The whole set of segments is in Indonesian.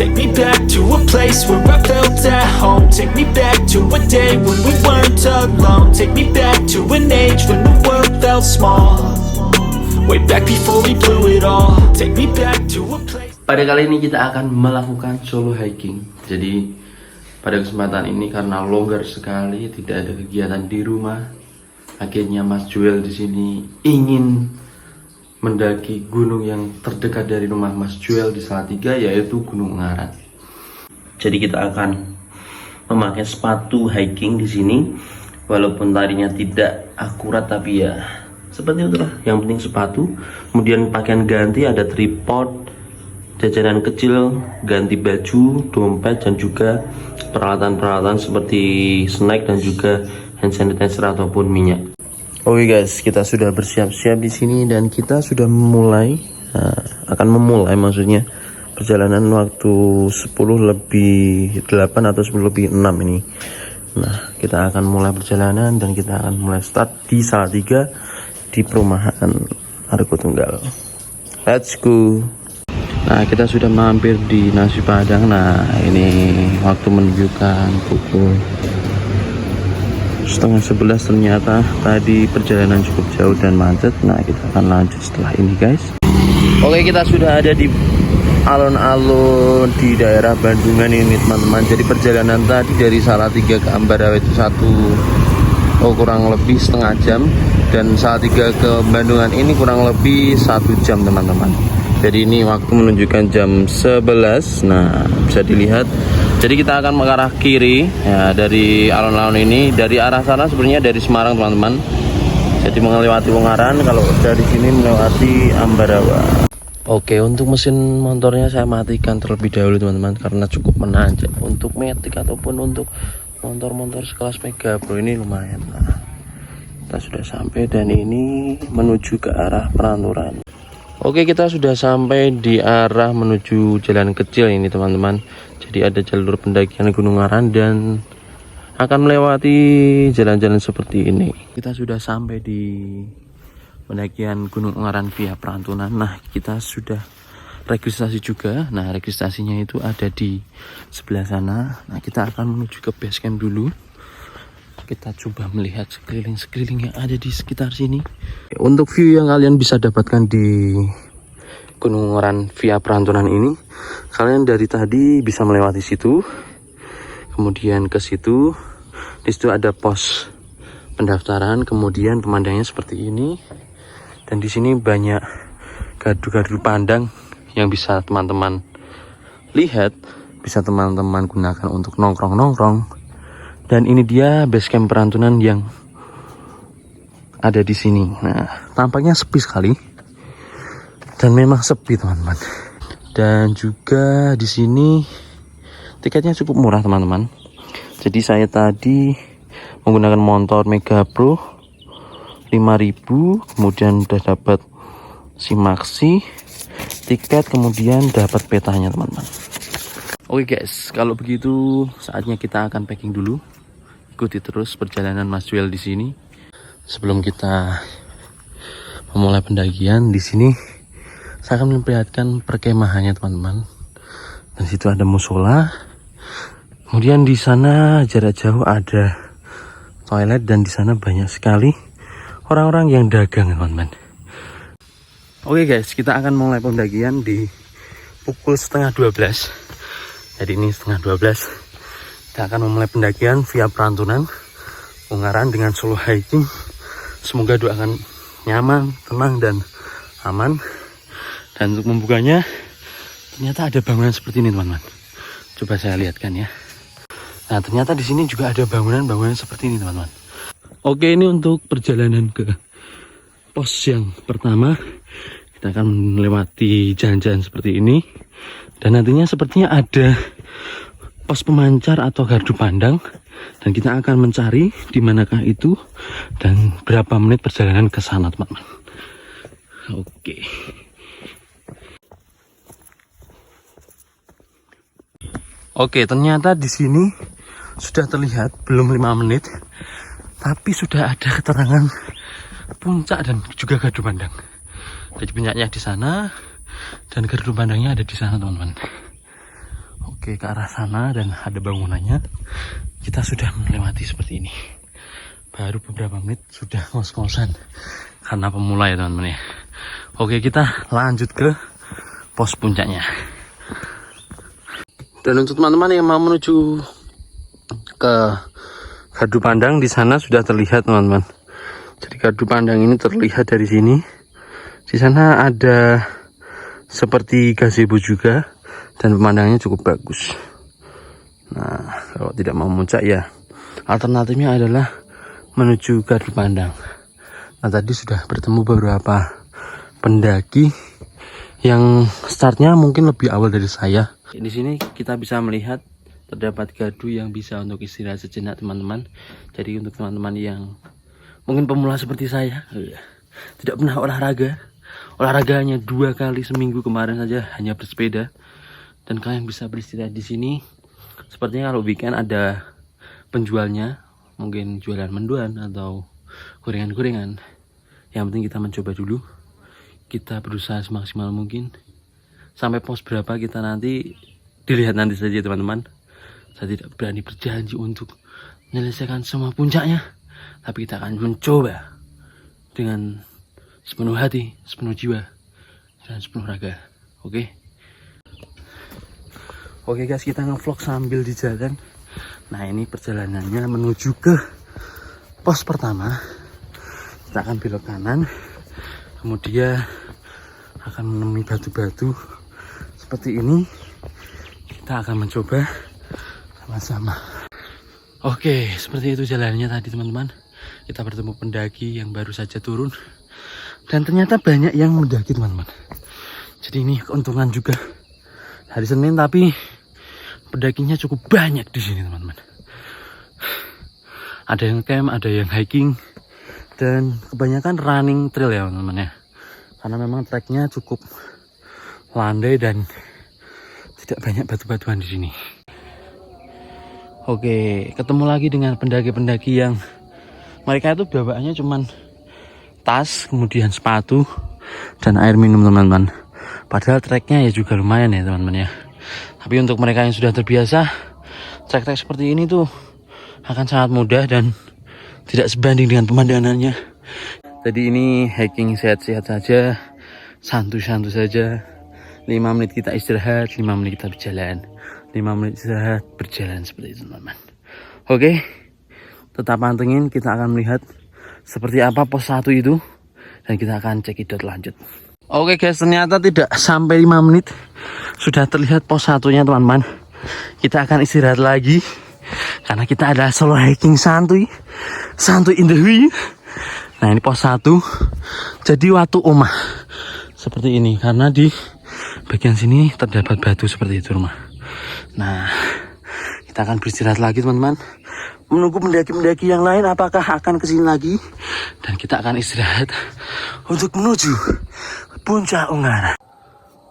Take me back to a place where I felt at home. Take me back to a day when we weren't alone. Take me back to an age when the world felt small. Way back before we blew it all. Take me back to a place. Pada kali ini kita akan melakukan solo hiking. Jadi pada kesempatan ini karena longgar sekali, tidak ada kegiatan di rumah, akhirnya Mas Joel di sini ingin mendaki gunung yang terdekat dari rumah Mas Joel di Salatiga, yaitu Gunung Ungaran. Jadi kita akan memakai sepatu hiking di sini, walaupun tadinya tidak akurat tapi ya seperti itulah. Yang penting sepatu, kemudian pakaian ganti, ada tripod, jajanan kecil, ganti baju, dompet, dan juga peralatan-peralatan seperti snack dan juga hand sanitizer ataupun minyak. Oke guys, kita sudah bersiap-siap di sini dan kita sudah akan memulai maksudnya perjalanan waktu 10:08 atau 10:06 ini. Nah, kita akan mulai perjalanan dan kita akan mulai start di Salatiga di perumahan Argo Tunggal. Let's go. Nah, kita sudah mampir di Nasi Padang. Nah, ini waktu menunjukkan pukul 10:30. Ternyata tadi perjalanan cukup jauh dan macet. Nah, kita akan lanjut setelah ini guys. Oke, kita sudah ada di alun-alun di daerah Bandungan ini teman-teman. Jadi perjalanan tadi dari Salatiga ke Ambarawa itu kurang lebih setengah jam, dan Salatiga ke Bandungan ini kurang lebih 1 jam teman-teman. Jadi ini waktu menunjukkan jam 11. Nah, bisa dilihat. Jadi kita akan mengarah kiri ya, dari alun-alun ini. Dari arah sana sebenarnya dari Semarang teman-teman. Jadi melewati Ungaran, kalau dari sini melewati Ambarawa. Oke, untuk mesin motornya saya matikan terlebih dahulu teman-teman, karena cukup menanjak. Untuk Matic ataupun untuk motor-motor sekelas Mega Pro ini lumayan. Nah, kita sudah sampai dan ini menuju ke arah Peranturan. Oke, kita sudah sampai di arah menuju jalan kecil ini teman-teman. Jadi ada jalur pendakian Gunung Ungaran dan akan melewati jalan-jalan seperti ini. Kita sudah sampai di pendakian Gunung Ungaran via Perantunan. Nah, kita sudah registrasi juga. Nah, registrasinya itu ada di sebelah sana. Nah, kita akan menuju ke base camp dulu. Kita coba melihat sekeliling-sekeliling yang ada di sekitar sini. Untuk view yang kalian bisa dapatkan di Gunung Ungaran via Perantunan ini, kalian dari tadi bisa melewati situ, kemudian ke situ. Di situ ada pos pendaftaran, kemudian pemandangannya seperti ini. Dan di sini banyak gardu-gardu pandang yang bisa teman-teman lihat, bisa teman-teman gunakan untuk nongkrong-nongkrong. Dan ini dia base camp Perantunan yang ada di sini. Nah, tampaknya sepi sekali. Dan memang sepi teman-teman. Dan juga di sini tiketnya cukup murah teman-teman. Jadi saya tadi menggunakan motor Mega Pro 5.000, kemudian udah dapat Simaxi, tiket, kemudian dapat petanya teman-teman. Oke guys, kalau begitu saatnya kita akan packing dulu. Ikuti terus perjalanan Mas Joel di sini. Sebelum kita memulai pendakian di sini, saya akan memperlihatkan perkemahannya teman-teman. Dan situ ada musola. Kemudian di sana jarak jauh ada toilet dan di sana banyak sekali orang-orang yang dagang teman-teman. Oke guys, kita akan mulai pendakian di pukul 11:30. Jadi ini 11:30. Kita akan memulai pendakian via Perantunan Ungaran dengan solo hiking. Semoga doakan nyaman, tenang, dan aman. Dan untuk membukanya, ternyata ada bangunan seperti ini teman-teman. Coba saya lihatkan ya. Nah, ternyata di sini juga ada bangunan-bangunan seperti ini teman-teman. Oke, ini untuk perjalanan ke pos yang pertama. Kita akan melewati jalan-jalan seperti ini. Dan nantinya sepertinya ada pos pemancar atau gardu pandang, dan kita akan mencari di manakah itu dan berapa menit perjalanan ke sana teman-teman. Oke. Oke, ternyata di sini sudah terlihat belum 5 menit, tapi sudah ada keterangan puncak dan juga gardu pandang. Jadi puncaknya di sana dan gardu pandangnya ada di sana teman-teman. Oke, ke arah sana dan ada bangunannya. Kita sudah melewati seperti ini. Baru beberapa menit sudah ngos-ngosan karena pemula ya teman-teman ya. Oke, kita lanjut ke pos puncaknya. Dan untuk teman-teman yang mau menuju ke Gardu Pandang, di sana sudah terlihat teman-teman. Jadi Gardu Pandang ini terlihat dari sini. Di sana ada seperti gazebo juga dan pemandangannya cukup bagus. Nah, kalau tidak mau muncak ya alternatifnya adalah menuju Gardu Pandang. Nah, tadi sudah bertemu beberapa pendaki yang startnya mungkin lebih awal dari saya. Di sini kita bisa melihat terdapat gardu yang bisa untuk istirahat sejenak teman-teman. Jadi untuk teman-teman yang mungkin pemula seperti saya, tidak pernah olahraga hanya 2 kali seminggu kemarin saja, hanya bersepeda, dan kalian bisa beristirahat di sini. Sepertinya kalau weekend ada penjualnya, mungkin jualan mendoan atau gorengan-gorengan. Yang penting kita mencoba dulu. Kita berusaha semaksimal mungkin. Sampai pos berapa kita nanti dilihat nanti saja teman-teman. Saya tidak berani berjanji untuk menyelesaikan semua puncaknya, tapi kita akan mencoba dengan sepenuh hati, sepenuh jiwa, dan sepenuh raga. Oke? Oke guys, kita ngevlog sambil di jalan. Nah, ini perjalanannya menuju ke pos pertama. Kita akan belok kanan, kemudian akan menemui batu-batu seperti ini. Kita akan mencoba sama-sama. Oke, seperti itu jalannya tadi teman-teman. Kita bertemu pendaki yang baru saja turun, dan ternyata banyak yang mendaki teman-teman. Jadi ini keuntungan juga hari Senin, tapi pendakinya cukup banyak di sini teman-teman. Ada yang camp, ada yang hiking, dan kebanyakan running trail ya teman-teman ya. Karena memang treknya cukup landai dan tidak banyak batu-batuan di sini. Oke, ketemu lagi dengan pendaki-pendaki yang mereka itu bawaannya cuman tas, kemudian sepatu, dan air minum teman-teman. Padahal treknya ya juga lumayan ya teman-teman ya. Tapi untuk mereka yang sudah terbiasa, trek-trek seperti ini tuh akan sangat mudah dan tidak sebanding dengan pemandangannya. Jadi ini hiking sehat-sehat saja, santuy-santuy saja. 5 menit kita istirahat, 5 menit kita berjalan, 5 menit istirahat, berjalan seperti itu teman-teman. Oke, tetap pantengin, kita akan melihat seperti apa pos 1 itu, dan kita akan cekidot lanjut. Oke guys, ternyata tidak sampai 5 menit sudah terlihat pos 1-nya teman-teman. Kita akan istirahat lagi karena kita adalah solo hiking santuy in the way. Nah, ini pos 1. Jadi waktu omah seperti ini karena di bagian sini terdapat batu seperti itu rumah. Nah, kita akan beristirahat lagi teman-teman, menunggu pendaki-pendaki yang lain apakah akan kesini lagi, dan kita akan istirahat untuk menuju puncak Ungaran.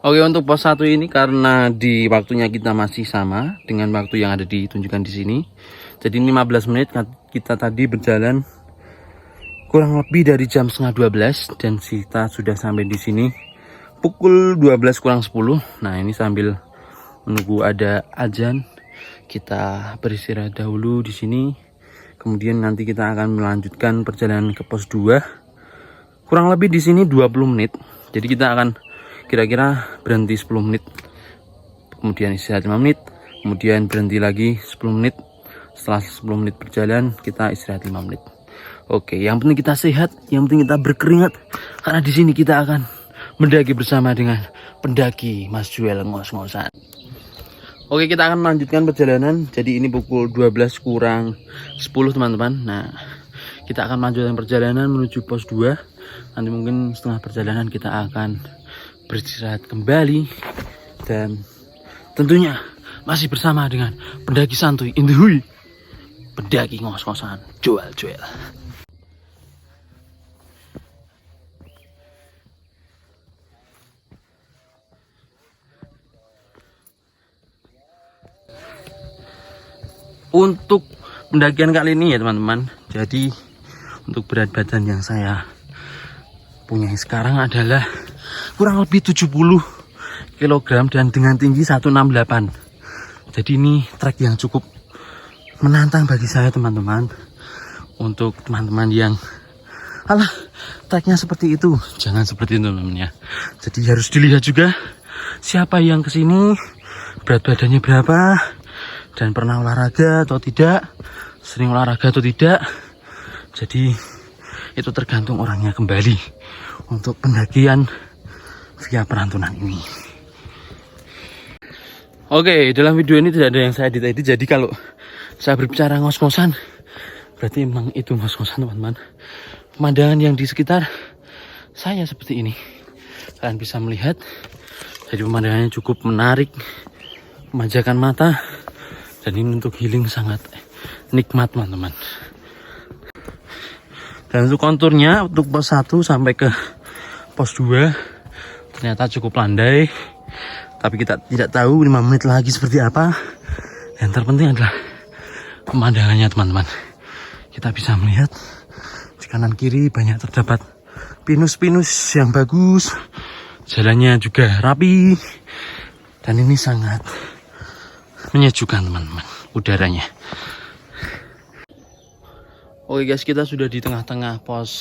Oke, untuk pos 1 ini karena di waktunya kita masih sama dengan waktu yang ada ditunjukkan di sini. Jadi 15 menit kita tadi berjalan kurang lebih dari jam setengah 12, dan kita sudah sampai di sini pukul 12 kurang 10. Nah, ini sambil menunggu ada azan, kita beristirahat dahulu di sini. Kemudian nanti kita akan melanjutkan perjalanan ke pos 2. Kurang lebih di sini 20 menit. Jadi kita akan kira-kira berhenti 10 menit. Kemudian istirahat 5 menit, kemudian berhenti lagi 10 menit. Setelah 10 menit berjalan, kita istirahat 5 menit. Oke, yang penting kita sehat, yang penting kita berkeringat, karena di sini kita akan mendaki bersama dengan pendaki Mas Juel ngos-ngosan. Oke, kita akan melanjutkan perjalanan. Jadi ini pukul 12 kurang 10 teman-teman. Nah, kita akan melanjutkan perjalanan menuju pos 2. Nanti mungkin setengah perjalanan kita akan beristirahat kembali, dan tentunya masih bersama dengan pendaki santuy in the hui, pendaki ngos-ngosan Juel. Untuk pendakian kali ini ya teman-teman, jadi untuk berat badan yang saya punya sekarang adalah kurang lebih 70 kg dan dengan tinggi 168. Jadi ini trek yang cukup menantang bagi saya teman-teman. Untuk teman-teman yang treknya seperti itu, jangan seperti itu teman-teman ya. Jadi harus dilihat juga siapa yang kesini, berat badannya berapa, dan pernah olahraga atau tidak, sering olahraga atau tidak. Jadi itu tergantung orangnya kembali untuk pendakian via perantunan ini. Oke, dalam video ini tidak ada yang saya edit. Jadi kalau saya berbicara ngos-ngosan, berarti memang itu ngos-ngosan teman-teman. Pemandangan yang di sekitar saya seperti ini, kalian bisa melihat. Jadi pemandangannya cukup menarik, memanjakan mata, dan ini untuk healing sangat nikmat teman-teman. Dan untuk konturnya, untuk pos 1 sampai ke pos 2 ternyata cukup landai. Tapi kita tidak tahu 5 menit lagi seperti apa. Yang terpenting adalah pemandangannya teman-teman. Kita bisa melihat di kanan kiri banyak terdapat pinus-pinus yang bagus. Jalannya juga rapi. Dan ini sangat menyejukkan teman-teman udaranya. Oke guys, kita sudah di tengah-tengah pos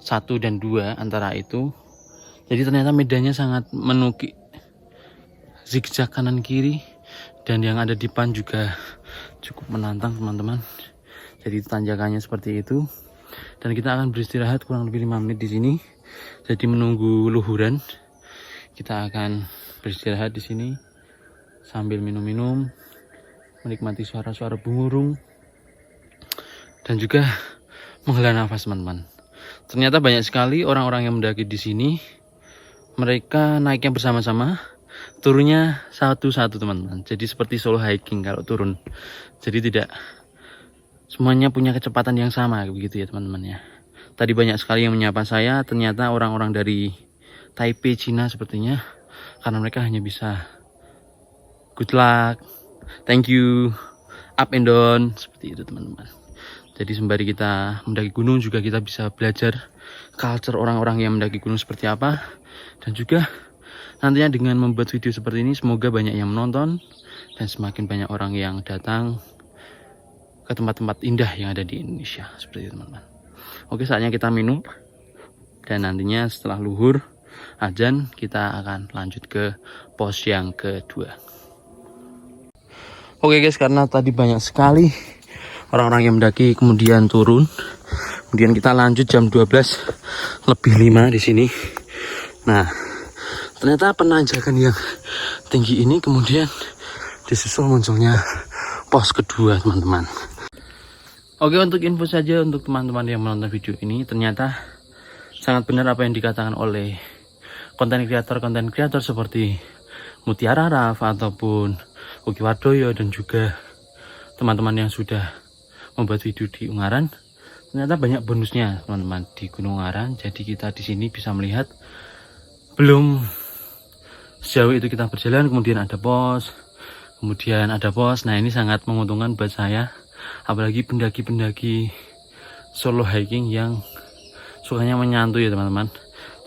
1 dan 2 antara itu. Jadi ternyata medannya sangat menukik, zigzag kanan kiri, dan yang ada di depan juga cukup menantang teman-teman. Jadi tanjakannya seperti itu, dan kita akan beristirahat kurang lebih 5 menit di sini. Jadi menunggu luhuran, kita akan beristirahat di sini sambil minum-minum, menikmati suara-suara burung, dan juga menghela nafas teman-teman. Ternyata banyak sekali orang-orang yang mendaki di sini. Mereka naiknya bersama-sama, turunnya satu-satu teman-teman. Jadi seperti solo hiking kalau turun. Jadi tidak semuanya punya kecepatan yang sama begitu ya teman-teman ya. Tadi banyak sekali yang menyapa saya, ternyata orang-orang dari Taipei, Cina sepertinya. Karena mereka hanya bisa good luck, thank you, up and down, seperti itu teman-teman. Jadi sembari kita mendaki gunung juga kita bisa belajar culture orang-orang yang mendaki gunung seperti apa. Dan juga nantinya dengan membuat video seperti ini, semoga banyak yang menonton dan semakin banyak orang yang datang ke tempat-tempat indah yang ada di Indonesia seperti itu teman-teman. Oke, saatnya kita minum, dan nantinya setelah luhur azan kita akan lanjut ke pos yang kedua. Oke guys, karena tadi banyak sekali orang-orang yang mendaki kemudian turun, kemudian kita lanjut jam 12:05 di sini. Nah, ternyata penanjakan yang tinggi ini kemudian disusul munculnya pos kedua teman-teman. Oke, untuk info saja untuk teman-teman yang menonton video ini, ternyata sangat benar apa yang dikatakan oleh konten kreator seperti Mutiara Raf ataupun Uki Wardoyo dan juga teman-teman yang sudah membuat video di Ungaran. Ternyata banyak bonusnya teman-teman di Gunung Ungaran. Jadi kita di sini bisa melihat belum sejauh itu kita berjalan, kemudian ada pos, Nah, ini sangat menguntungkan buat saya, apalagi pendaki-pendaki solo hiking yang sukanya menyantui ya teman-teman.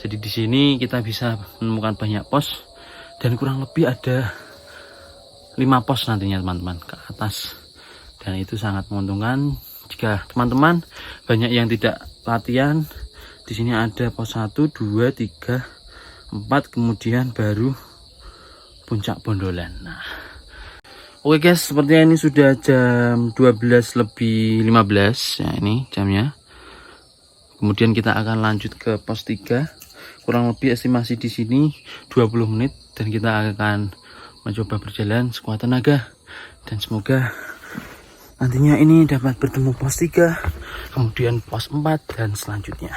Jadi di sini kita bisa menemukan banyak pos, dan kurang lebih ada 5 pos nantinya teman-teman ke atas. Dan itu sangat menguntungkan jika teman-teman banyak yang tidak latihan. Di sini ada pos 1, 2, 3, 4, kemudian baru puncak Bondolan. Nah, oke guys, sepertinya ini sudah jam 12:15 ya, ini jamnya. Kemudian kita akan lanjut ke pos 3. Kurang lebih estimasi di sini 20 menit, dan kita akan mencoba berjalan sekuat tenaga, dan semoga nantinya ini dapat bertemu pos 3, kemudian pos 4 dan selanjutnya.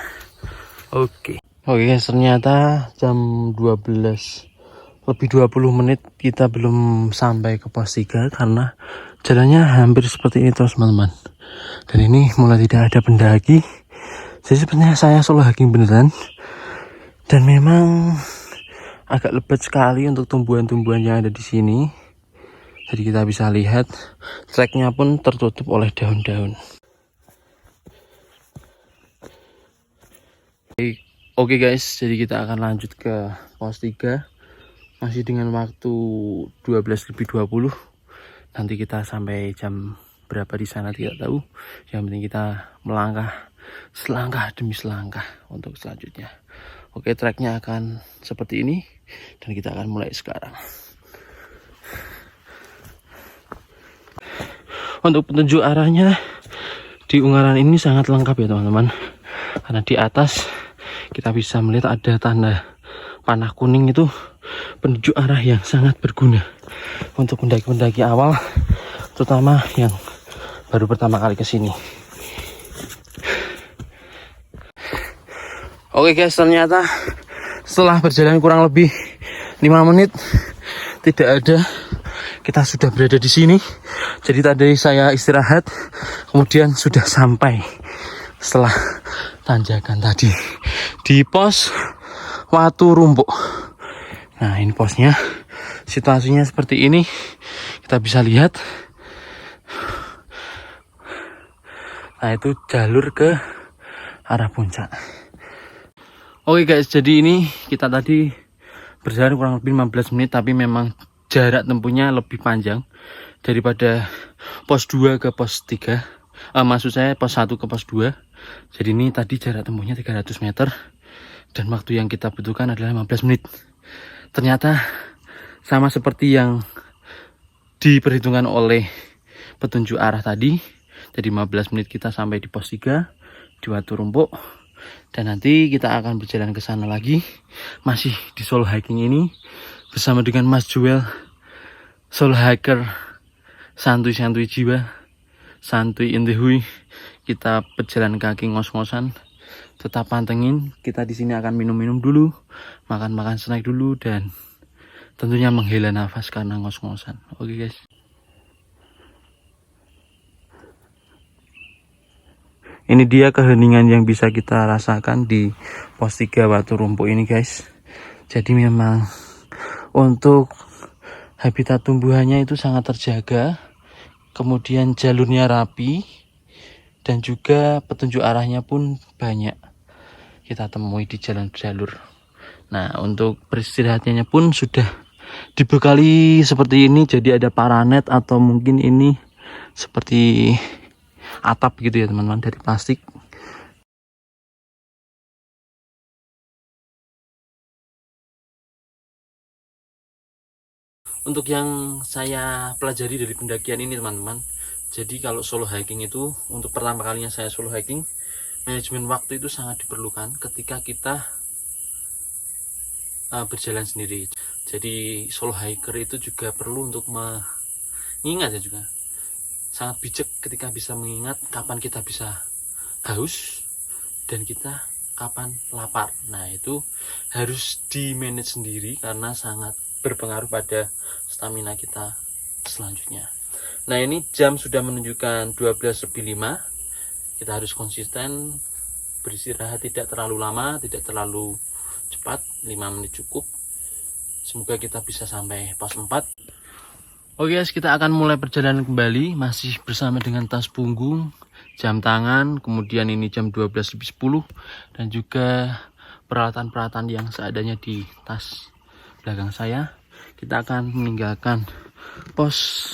Oke guys, ternyata jam 12:20 kita belum sampai ke pos 3 karena jalannya hampir seperti ini terus teman-teman. Dan ini mulai tidak ada pendaki. Jadi sebenarnya saya solo hiking beneran. Dan memang agak lebat sekali untuk tumbuhan-tumbuhan yang ada di sini. Jadi kita bisa lihat treknya pun tertutup oleh daun-daun. Oke guys, jadi kita akan lanjut ke pos 3. Masih dengan waktu 12:20. Nanti kita sampai jam berapa di sana tidak tahu. Yang penting kita melangkah selangkah demi selangkah untuk selanjutnya. Oke, treknya akan seperti ini dan kita akan mulai sekarang. Untuk petunjuk arahnya di Ungaran ini sangat lengkap ya teman-teman, karena di atas kita bisa melihat ada tanda panah kuning, itu penunjuk arah yang sangat berguna untuk pendaki-pendaki awal, terutama yang baru pertama kali ke sini. Oke guys, ternyata setelah berjalan kurang lebih 5 menit tidak ada, kita sudah berada di sini. Jadi tadi saya istirahat, kemudian sudah sampai setelah tanjakan tadi di pos Watu Rumpuk. Nah, ini posnya, situasinya seperti ini, kita bisa lihat. Nah, itu jalur ke arah puncak. Oke guys, jadi ini kita tadi berjalan kurang lebih 15 menit, tapi memang jarak tempuhnya lebih panjang daripada pos 2 ke pos 3. Maksud saya pos 1 ke pos 2. Jadi ini tadi jarak tempuhnya 300 meter dan waktu yang kita butuhkan adalah 15 menit. Ternyata sama seperti yang diperhitungkan oleh petunjuk arah tadi. Jadi 15 menit kita sampai di pos 3 di Watu Rumpuk. Dan nanti kita akan berjalan ke sana lagi, masih di solo hiking ini bersama dengan Mas Joel, solo hiker santuy-santuy jiwa, santuy in the hui. Kita berjalan kaki ngos-ngosan, tetap pantengin. Kita di sini akan minum-minum dulu, makan-makan snack dulu, dan tentunya menghela nafas karena ngos-ngosan. Oke guys. Ini dia keheningan yang bisa kita rasakan di pos 3 Watu Rumpuk ini guys. Jadi memang untuk habitat tumbuhannya itu sangat terjaga. Kemudian jalurnya rapi. Dan juga petunjuk arahnya pun banyak kita temui di jalur-jalur. Nah, untuk beristirahatnya pun sudah dibekali seperti ini. Jadi ada paranet atau mungkin ini seperti atap gitu ya teman-teman, dari plastik. Untuk yang saya pelajari dari pendakian ini teman-teman, jadi kalau solo hiking itu, untuk pertama kalinya saya solo hiking, manajemen waktu itu sangat diperlukan ketika kita berjalan sendiri. Jadi solo hiker itu juga perlu untuk mengingat ya, juga sangat bijak ketika bisa mengingat kapan kita bisa haus dan kita kapan lapar. Nah, itu harus di manage sendiri karena sangat berpengaruh pada stamina kita selanjutnya. Nah, ini jam sudah menunjukkan 12:05. Kita harus konsisten beristirahat, tidak terlalu lama, tidak terlalu cepat, 5 menit cukup. Semoga kita bisa sampai pos 4. Oke guys, kita akan mulai perjalanan kembali, masih bersama dengan tas punggung, jam tangan, kemudian ini jam 12:10, dan juga peralatan-peralatan yang seadanya di tas belakang saya. Kita akan meninggalkan pos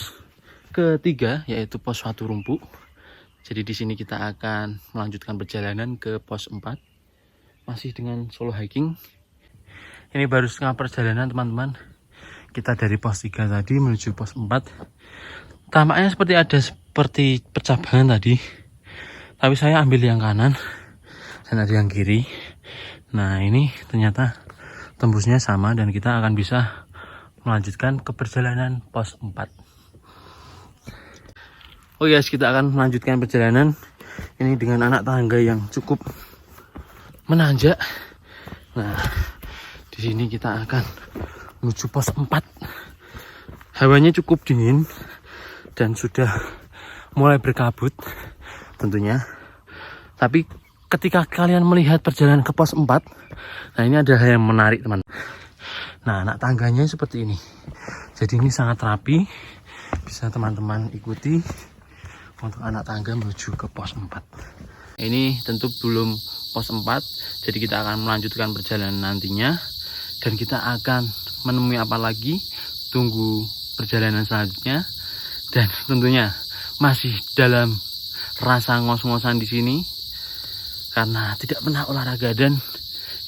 ketiga, yaitu pos Watu Rumpuk. Jadi di sini kita akan melanjutkan perjalanan ke pos 4, masih dengan solo hiking. Ini baru setengah perjalanan teman-teman. Kita dari pos 3 tadi menuju pos 4. Tampaknya seperti percabangan tadi. Tapi saya ambil yang kanan dan ada yang kiri. Nah, ini ternyata tembusnya sama dan kita akan bisa melanjutkan ke perjalanan pos 4. Oh guys, kita akan melanjutkan perjalanan ini dengan anak tangga yang cukup menanjak. Nah, di sini kita akan menuju pos 4. Hawanya cukup dingin dan sudah mulai berkabut tentunya. Tapi ketika kalian melihat perjalanan ke pos 4, nah ini ada hal yang menarik teman. Nah, anak tangganya seperti ini. Jadi ini sangat rapi. Bisa teman-teman ikuti untuk anak tangga menuju ke pos 4. Ini tentu belum pos 4. Jadi kita akan melanjutkan perjalanan nantinya. Dan kita akan menemui apa lagi, tunggu perjalanan selanjutnya. Dan tentunya masih dalam rasa ngos-ngosan di sini karena tidak pernah olahraga, dan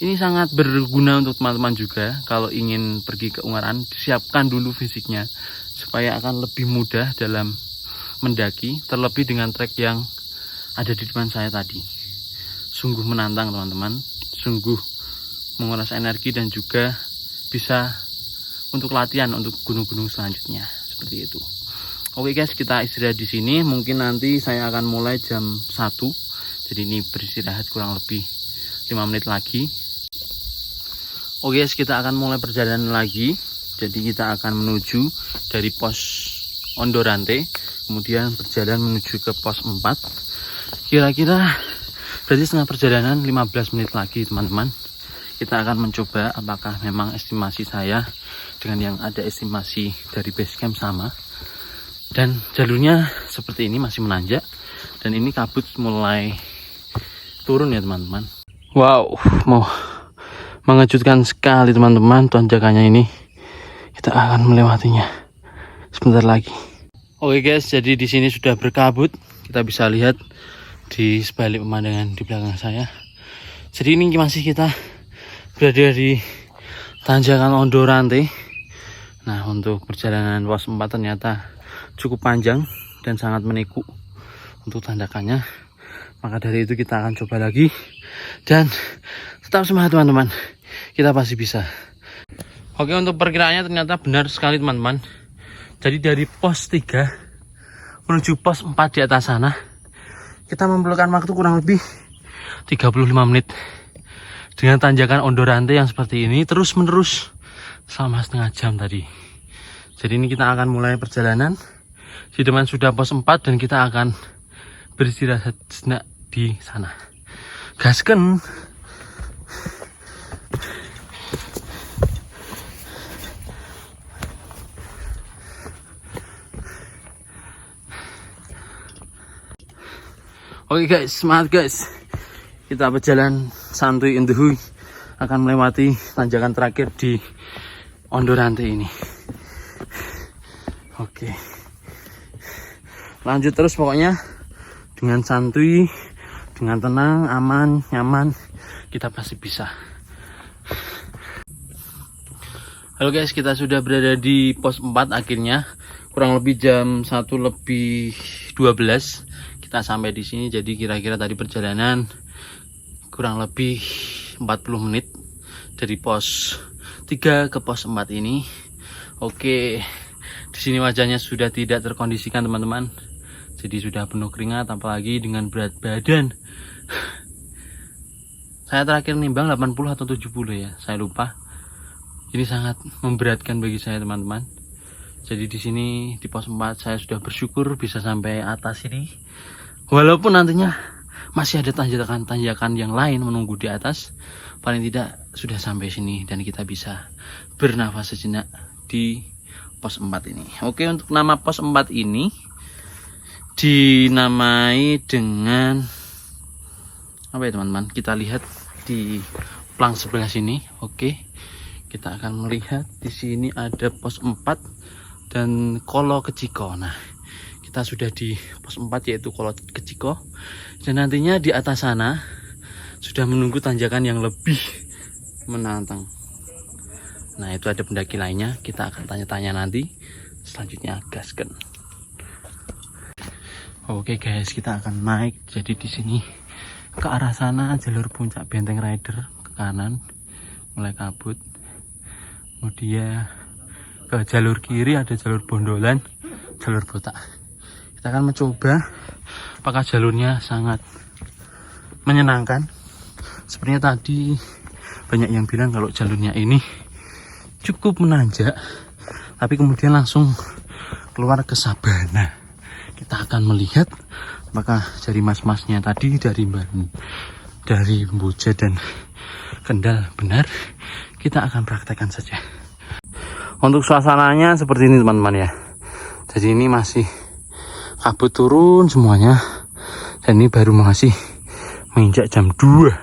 ini sangat berguna untuk teman-teman juga. Kalau ingin pergi ke Ungaran, siapkan dulu fisiknya supaya akan lebih mudah dalam mendaki, terlebih dengan trek yang ada di depan saya tadi. Sungguh menantang teman-teman, sungguh menguras energi dan juga bisa untuk latihan untuk gunung-gunung selanjutnya seperti itu. Oke guys, kita istirahat di sini. Mungkin nanti saya akan mulai jam 1. Jadi ini beristirahat kurang lebih 5 menit lagi. Oke guys, kita akan mulai perjalanan lagi. Jadi kita akan menuju dari pos Ondorante, kemudian berjalan menuju ke pos 4. Kira-kira berarti setengah perjalanan 15 menit lagi teman-teman. Kita akan mencoba apakah memang estimasi saya dengan yang ada estimasi dari base camp sama. Dan jalurnya seperti ini, masih menanjak, dan ini kabut mulai turun ya teman-teman. Wow, mau mengejutkan sekali teman-teman tanjakannya ini. Kita akan melewatinya sebentar lagi. Oke guys, jadi di sini sudah berkabut. Kita bisa lihat di sebalik pemandangan di belakang saya. Jadi ini masih kita berada di tanjakan Ondorante. Nah, untuk perjalanan pos 4 ternyata cukup panjang dan sangat meniku untuk tandakannya. Maka dari itu kita akan coba lagi, dan tetap semangat teman-teman, kita pasti bisa. Oke, untuk perkiraannya ternyata benar sekali teman-teman. Jadi dari pos 3 menuju pos 4 di atas sana, kita memerlukan waktu kurang lebih 35 menit dengan tanjakan Ondorante yang seperti ini terus menerus selama setengah jam tadi. Jadi ini kita akan mulai perjalanan. Di depan sudah pos 4 dan kita akan beristirahat sejenak di sana. Gasken. Oke guys, semangat guys. Kita berjalan santuy in the huy, akan melewati tanjakan terakhir di Ondorante ini. Oke, lanjut terus pokoknya dengan santuy, dengan tenang, aman, nyaman, kita pasti bisa. Halo guys, kita sudah berada di pos 4 akhirnya. Kurang lebih jam 1:12 kita sampai di sini. Jadi kira-kira tadi perjalanan kurang lebih 40 menit dari pos 3 ke pos 4 ini. Oke, di sini wajahnya sudah tidak terkondisikan teman-teman. Jadi sudah penuh keringat, apalagi dengan berat badan. Saya terakhir nimbang 80 atau 70 ya, saya lupa. Ini sangat memberatkan bagi saya teman-teman. Jadi di sini di pos 4 saya sudah bersyukur bisa sampai atas ini. Walaupun nantinya masih ada tanjakan-tanjakan yang lain menunggu di atas, paling tidak sudah sampai sini dan kita bisa bernafas sejenak di pos 4 ini. Oke, untuk nama pos 4 ini dinamai dengan apa ya teman-teman? Kita lihat di plang sebelah sini. Oke. Kita akan melihat di sini ada pos 4 dan Kolo Keciko. Nah, kita sudah di pos 4 yaitu Kolo Keciko, dan nantinya di atas sana sudah menunggu tanjakan yang lebih menantang. Nah, itu ada pendaki lainnya, kita akan tanya-tanya nanti. Selanjutnya gasken. Oke guys, kita akan naik. Jadi di sini ke arah sana jalur puncak Benteng Rider ke kanan mulai kabut. Kemudian ke jalur kiri ada jalur Bondolan, jalur botak. Kita akan mencoba apakah jalurnya sangat menyenangkan. Sepertinya tadi banyak yang bilang kalau jalurnya ini cukup menanjak, tapi kemudian langsung keluar ke sabana. Kita akan melihat apakah dari mas-masnya tadi dari Boja dan Kendal benar. Kita akan praktekkan saja. Untuk suasananya seperti ini teman-teman ya. Jadi ini masih kabut turun semuanya, dan ini baru masih menginjak jam 2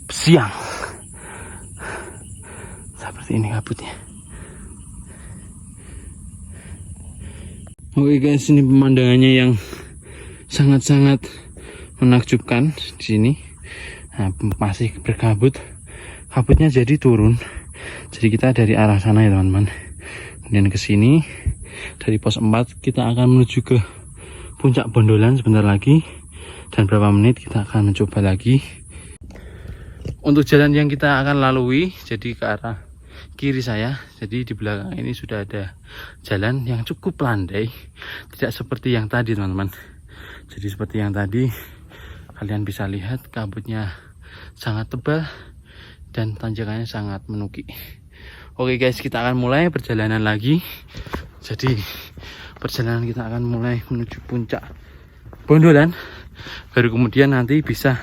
siang. Seperti ini kabutnya. Oke guys, ini pemandangannya yang sangat-sangat menakjubkan di sini. Nah, masih berkabut, kabutnya jadi turun. Jadi kita dari arah sana ya teman-teman. Kemudian ke sini dari pos 4 kita akan menuju ke puncak Bondolan sebentar lagi. Dan berapa menit kita akan mencoba lagi. Untuk jalan yang kita akan lalui, jadi ke arah kiri saya, jadi di belakang ini sudah ada jalan yang cukup landai, tidak seperti yang tadi teman-teman. Jadi seperti yang tadi, kalian bisa lihat kabutnya sangat tebal dan tanjakannya sangat menuki. Oke guys, kita akan mulai perjalanan lagi. Jadi perjalanan kita akan mulai menuju puncak Bondolan, baru kemudian nanti bisa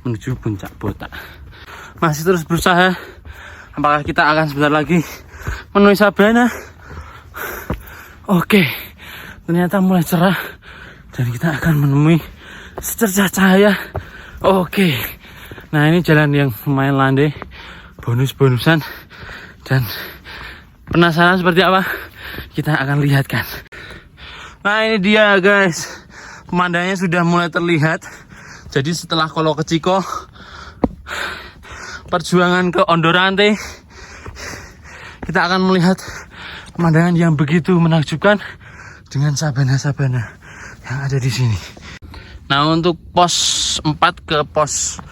menuju puncak Botak. Masih terus berusaha. Apakah kita akan sebentar lagi menemui Sabana? Oke, ternyata mulai cerah dan kita akan menemui secercah cahaya. Oke, nah ini jalan yang lumayan landai, bonus-bonusan, dan penasaran seperti apa? Kita akan lihatkan. Nah ini dia guys, pemandangannya sudah mulai terlihat. Jadi setelah Kolo Keciko, perjuangan ke Ondorante, kita akan melihat pemandangan yang begitu menakjubkan dengan sabana-sabana yang ada di sini. Nah, untuk pos 4 ke pos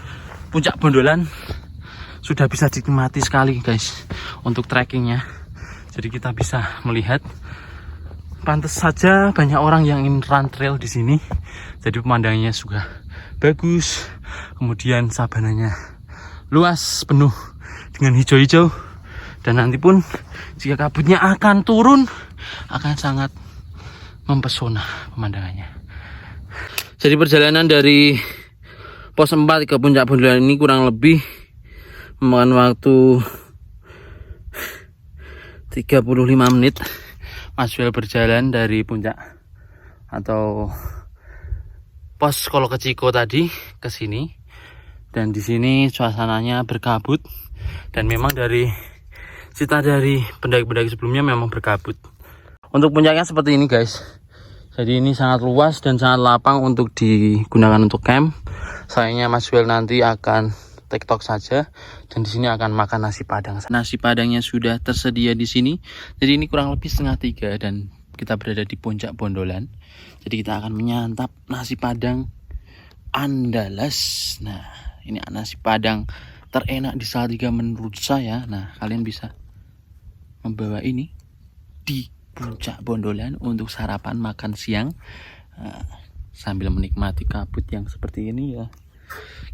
puncak Bondolan sudah bisa dinikmati sekali guys untuk trekkingnya. Jadi kita bisa melihat, pantas saja banyak orang yang ingin run trail di sini. Jadi pemandangannya juga bagus, kemudian sabananya luas penuh dengan hijau-hijau, dan nanti pun jika kabutnya akan turun akan sangat mempesona pemandangannya. Jadi perjalanan dari pos 4 ke puncak Bondolan ini kurang lebih memakan waktu 35 menit. Mas Wel berjalan dari puncak atau pos Kolo Keciko tadi ke sini. Dan di sini suasananya berkabut, dan memang dari cita dari pendaki-pendaki sebelumnya memang berkabut. Untuk puncaknya seperti ini guys. Jadi ini sangat luas dan sangat lapang untuk digunakan untuk camp. Sayangnya Mas Wel nanti akan TikTok saja, dan di sini akan makan nasi padang. Nasi padangnya sudah tersedia di sini. Jadi ini kurang lebih 2:30 dan kita berada di puncak Bondolan. Jadi kita akan menyantap nasi padang andalas. Nah, ini nasi padang terenak di Salatiga menurut saya. Nah, kalian bisa membawa ini di puncak Bondolan untuk sarapan makan siang, sambil menikmati kabut yang seperti ini ya.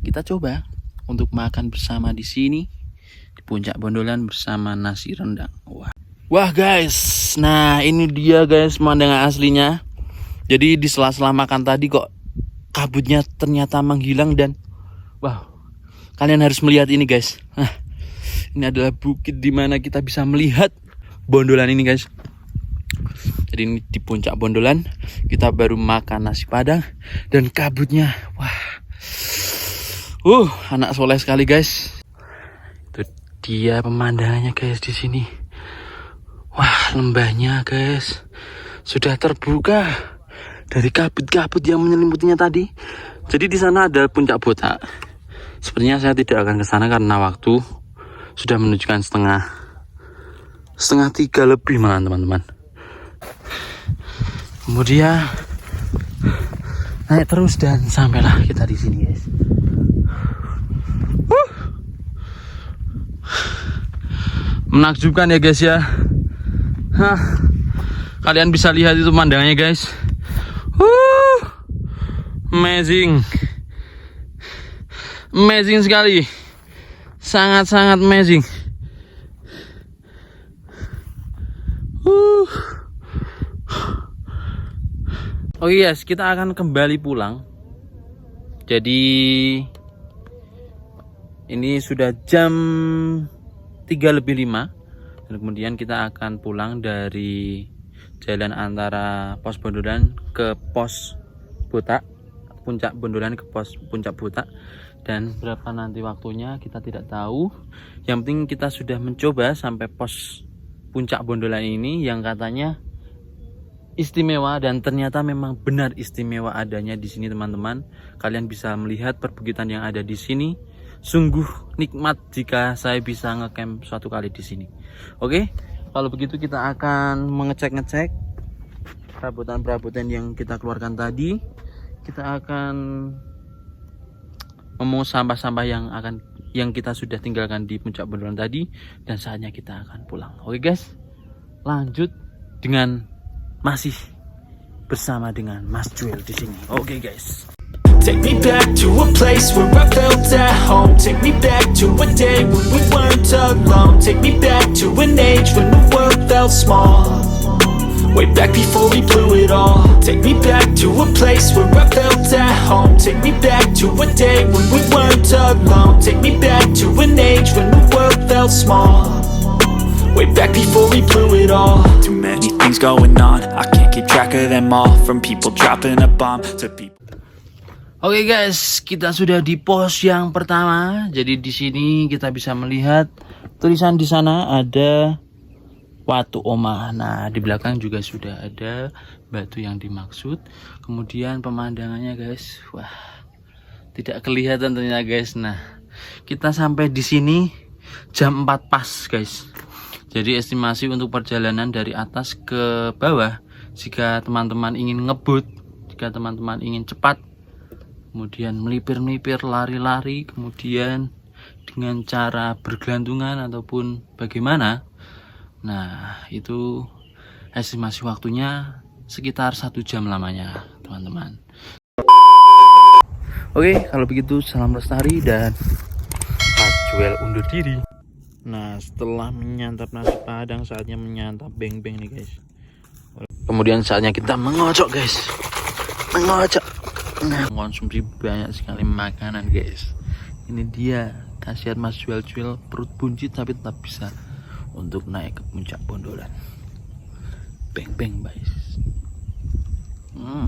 Kita coba untuk makan bersama di sini di puncak Bondolan bersama nasi rendang. Wah guys, nah ini dia guys pemandangan aslinya. Jadi di sela-sela makan tadi kok kabutnya ternyata menghilang, dan wow, kalian harus melihat ini guys. Nah, ini adalah bukit di mana kita bisa melihat Bondolan ini guys. Jadi ini di puncak Bondolan, kita baru makan nasi padang dan kabutnya, wah, anak soleh sekali guys. Itu dia pemandangannya guys di sini. Wah, lembahnya guys sudah terbuka dari kabut-kabut yang menyelimutinya tadi. Jadi di sana ada puncak Botak. Sepertinya saya tidak akan ke sana karena waktu sudah menunjukkan setengah 3 lebih malah teman-teman. Kemudian naik terus dan sampailah kita di sini guys. Menakjubkan ya guys ya. Kalian bisa lihat itu pemandangannya guys. Amazing. Amazing sekali. Sangat-sangat amazing. Oke guys, kita akan kembali pulang. Jadi ini sudah jam 3:05, dan kemudian kita akan pulang dari jalan antara pos Bondolan ke pos Botak, puncak Bondolan ke pos puncak Botak. Dan berapa nanti waktunya kita tidak tahu. Yang penting kita sudah mencoba sampai pos puncak Bondolan ini, yang katanya istimewa, dan ternyata memang benar istimewa adanya di sini teman-teman. Kalian bisa melihat perbukitan yang ada di sini. Sungguh nikmat jika saya bisa ngecamp suatu kali di sini. Oke, kalau begitu kita akan mengecek-ngecek perabotan-perabotan yang kita keluarkan tadi. Kita akan memungut sampah-sampah yang kita sudah tinggalkan di puncak Bondolan tadi, dan saatnya kita akan pulang. Oke guys, lanjut dengan masih bersama dengan Mas Joel di sini. Oke guys. Take me back to a place where I felt at home. Take me back to a day when we weren't alone. Take me back to an age when the world felt small. Way back before we blew it all. Take me back to a place where I felt at home. Take me back to a day when we weren't alone. Take me back to an age when the world felt small. Way back before we blew it all. Too many things going on, I can't keep track of them all. From people dropping a bomb to people. Oke guys, kita sudah di pos yang pertama. Jadi di sini kita bisa melihat tulisan di sana ada Watu Omah. Nah, di belakang juga sudah ada batu yang dimaksud. Kemudian pemandangannya guys, wah, tidak kelihatan ternyata guys. Nah, kita sampai di sini jam 4 pas guys. Jadi estimasi untuk perjalanan dari atas ke bawah, jika teman-teman ingin ngebut, jika teman-teman ingin cepat, kemudian melipir-melipir, lari-lari, kemudian dengan cara bergelantungan ataupun bagaimana, nah itu estimasi waktunya sekitar 1 jam lamanya teman-teman. Oke, kalau begitu salam lestari dan Mas Joel undur diri. Nah, setelah menyantap nasi padang, saatnya menyantap beng-beng nih guys. Kemudian saatnya kita mengocok guys, mengocok. Nah, konsumsi banyak sekali makanan guys. Ini dia, kasihan Mas Joel perut buncit tapi tetap bisa untuk naik ke puncak Bondolan. Beng-beng guys.